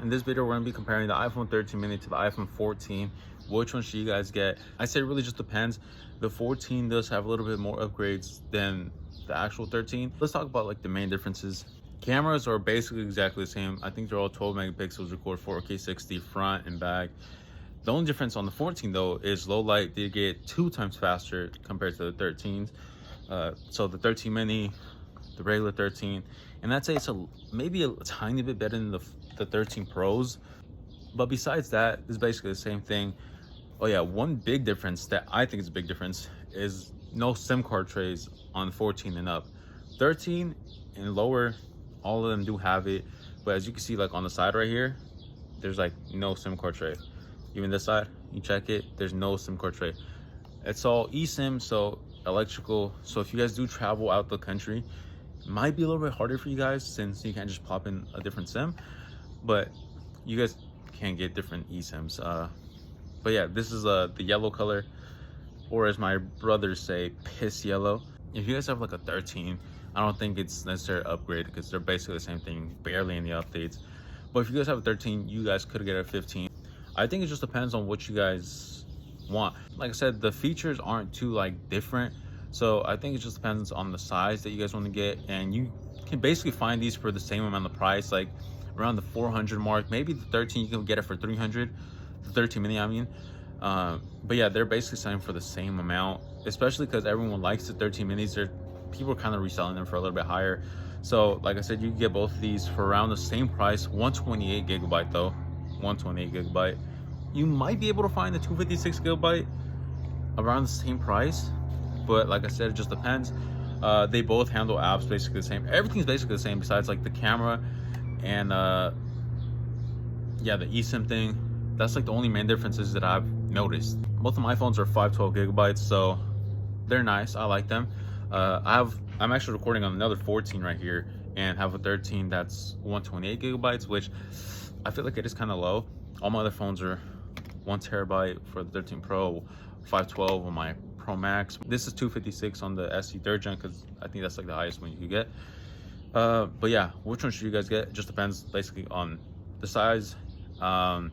In this video, we're gonna be comparing the iPhone 13 mini to the iPhone 14. Which one should you guys get? I say it really just depends. The 14 does have a little bit more upgrades than the actual 13. Let's talk about like the main differences. Cameras are basically exactly the same. I think they're all 12 megapixels, record 4K 60 front and back. The only difference on the 14 though is low light did get 2 times faster compared to the 13s. So the 13 mini, the regular 13, and I'd say it's maybe a tiny bit better than the 13 Pros, but besides that, it's basically the same thing. Oh yeah, one big difference that I think is a big difference is no SIM card trays on 14 and up. 13 and lower, all of them do have it, but as you can see, like on the side right here, there's like no SIM card tray. Even this side, you check it, there's no SIM card tray. It's all eSIM, so electrical. So if you guys do travel out the country, it might be a little bit harder for you guys since you can't just pop in a different SIM, but you guys can get different eSIMs. But yeah, this is the yellow color, or as my brothers say, piss yellow. If you guys have like a 13, I don't think it's necessary to upgrade because they're basically the same thing, barely any updates. But if you guys have a 13, you guys could get a 15. I think it just depends on what you guys want. Like I said, the features aren't too like different, so I think it just depends on the size that you guys want to get, and you can basically find these for the same amount of price, like around the 400 mark. Maybe the 13 you can get it for 300, the 13 mini I mean. But yeah, they're basically selling for the same amount, especially because everyone likes the 13 minis. People are kind of reselling them for a little bit higher. So like I said, you can get both of these for around the same price. 128 gigabyte though, 128 gigabyte. You might be able to find the 256 gigabyte around the same price, but like I said, it just depends. They both handle apps basically the same. Everything's basically the same besides like the camera and yeah, the eSIM thing. That's like the only main differences that I've noticed. Both of my phones are 512 gigabytes, so they're nice. I like them. I'm actually recording on another 14 right here and have a 13 that's 128 gigabytes, which I feel like it is kind of low. All my other phones are 1 terabyte for the 13 Pro, 512 on my Pro Max. This is 256 on the SE 3rd gen because I think that's like the highest one you could get. But yeah, which one should you guys get? It just depends basically on the size. A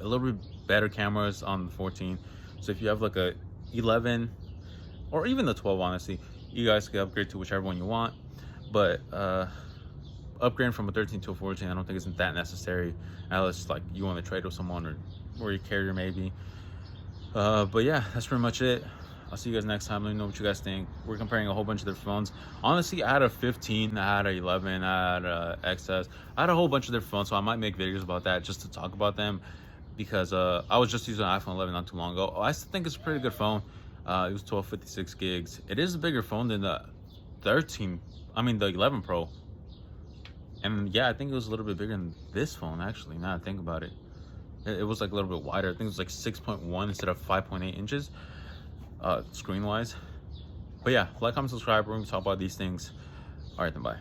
little bit better cameras on the 14. So if you have like a 11 or even the 12, honestly, you guys can upgrade to whichever one you want. But upgrading from a 13 to a 14, I don't think isn't that necessary unless like you want to trade with someone or your carrier maybe. But yeah, that's pretty much it. I'll see you guys next time. Let me know what you guys think. We're comparing a whole bunch of their phones. Honestly, I had a 15, I had a 11, I had a XS. I had a whole bunch of their phones, so I might make videos about that just to talk about them, because I was just using an iPhone 11 not too long ago. I still think it's a pretty good phone. It was 1256 gigs. It is a bigger phone than the 13, I mean the 11 Pro. And yeah, I think it was a little bit bigger than this phone actually, now I think about it. It was like a little bit wider. I think it was like 6.1 instead of 5.8 inches screen wise. But yeah, like, comment, subscribe. We're gonna talk about these things. All right, then bye.